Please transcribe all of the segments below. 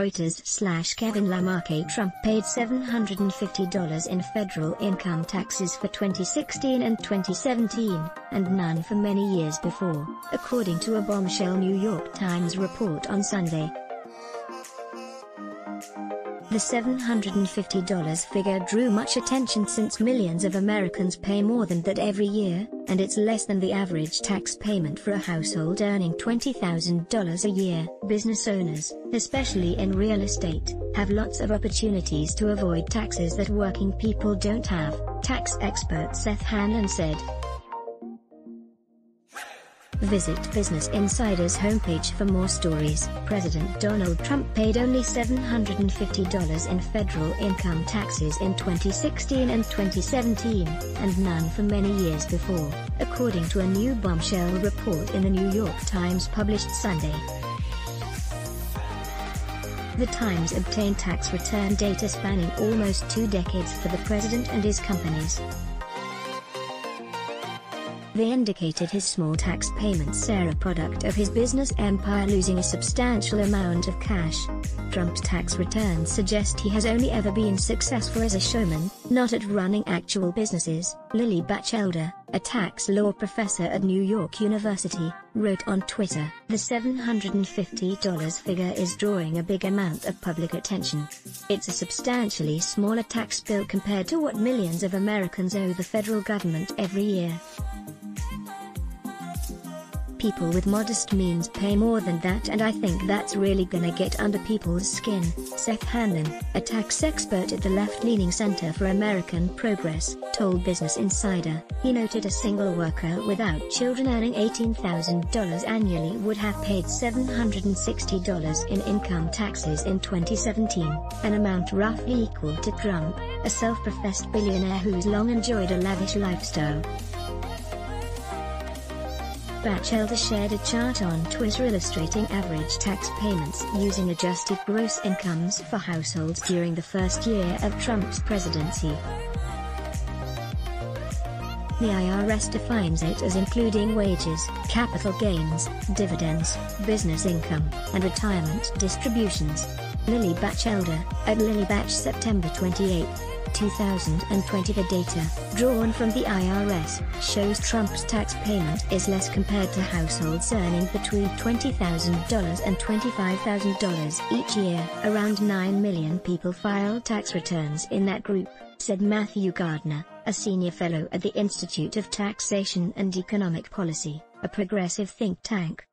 Reuters/Kevin Lamarche. Trump paid $750 in federal income taxes for 2016 and 2017, and none for many years before, according to a bombshell New York Times report on Sunday. The $750 figure drew much attention since millions of Americans pay more than that every year, and it's less than the average tax payment for a household earning $20,000 a year. Business owners, especially in real estate, have lots of opportunities to avoid taxes that working people don't have, tax expert Seth Hanlon said. Visit Business Insider's homepage for more stories. President Donald Trump paid only $750 in federal income taxes in 2016 and 2017, and none for many years before, according to a new bombshell report in the New York Times published Sunday. The Times obtained tax return data spanning almost 2 decades for the president and his companies. They indicated his small tax payments are a product of his business empire losing a substantial amount of cash. Trump's tax returns suggest he has only ever been successful as a showman, not at running actual businesses, Lily Batchelder, a tax law professor at New York University, wrote on Twitter. The $750 figure is drawing a big amount of public attention. It's a substantially smaller tax bill compared to what millions of Americans owe the federal government every year. People with modest means pay more than that, and I think that's really gonna get under people's skin, Seth Hanlon, a tax expert at the left-leaning Center for American Progress, told Business Insider. He noted a single worker without children earning $18,000 annually would have paid $760 in income taxes in 2017, an amount roughly equal to Trump, a self-professed billionaire who's long enjoyed a lavish lifestyle. Batchelder shared a chart on Twitter illustrating average tax payments using adjusted gross incomes for households during the first year of Trump's presidency. The IRS defines it as including wages, capital gains, dividends, business income, and retirement distributions. Lily Batchelder, at Lily Batch, September 28, 2020. The data, drawn from the IRS, shows Trump's tax payment is less compared to households earning between $20,000 and $25,000 each year. Around 9 million people file tax returns in that group, said Matthew Gardner, a senior fellow at the Institute of Taxation and Economic Policy, a progressive think tank.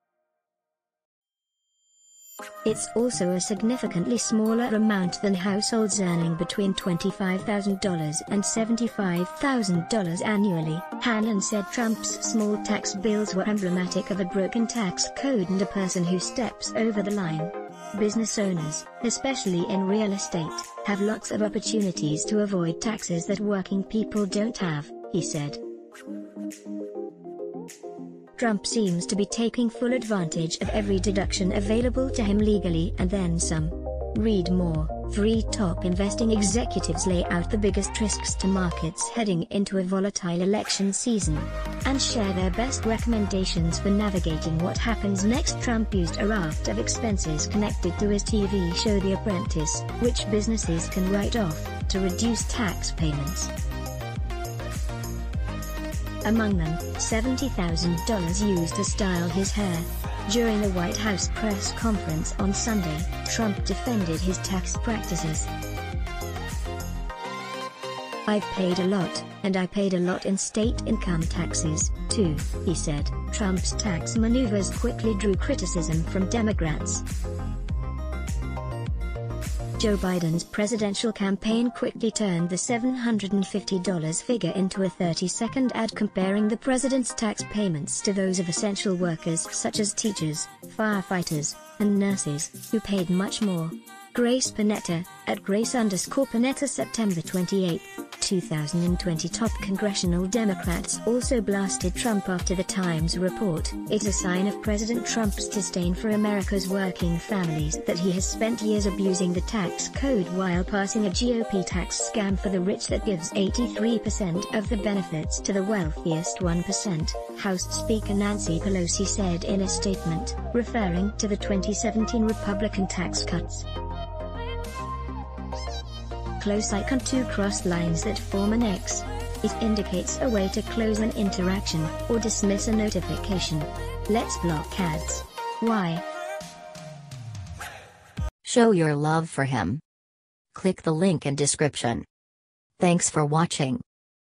It's also a significantly smaller amount than households earning between $25,000 and $75,000 annually. Hanlon said Trump's small tax bills were emblematic of a broken tax code and a person who steps over the line. Business owners, especially in real estate, have lots of opportunities to avoid taxes that working people don't have, he said. Trump seems to be taking full advantage of every deduction available to him legally and then some. Read more. 3 top investing executives lay out the biggest risks to markets heading into a volatile election season, and share their best recommendations for navigating what happens next. Trump used a raft of expenses connected to his TV show The Apprentice, which businesses can write off, to reduce tax payments. Among them, $70,000 used to style his hair. During the White House press conference on Sunday, Trump defended his tax practices. "I've paid a lot, and I paid a lot in state income taxes, too," he said. Trump's tax maneuvers quickly drew criticism from Democrats. Joe Biden's presidential campaign quickly turned the $750 figure into a 30-second ad comparing the president's tax payments to those of essential workers such as teachers, firefighters, and nurses, who paid much more. Grace Panetta, at Grace_Panetta, September 28, 2020. Top congressional Democrats also blasted Trump after the Times report. "It's a sign of President Trump's disdain for America's working families that he has spent years abusing the tax code while passing a GOP tax scam for the rich that gives 83% of the benefits to the wealthiest 1%, House Speaker Nancy Pelosi said in a statement, referring to the 2017 Republican tax cuts. close icon, two crossed lines that form an X. It indicates a way to close an interaction, or dismiss a notification. Let's block ads. Why? Show your love for him. Click the link in description. Thanks for watching.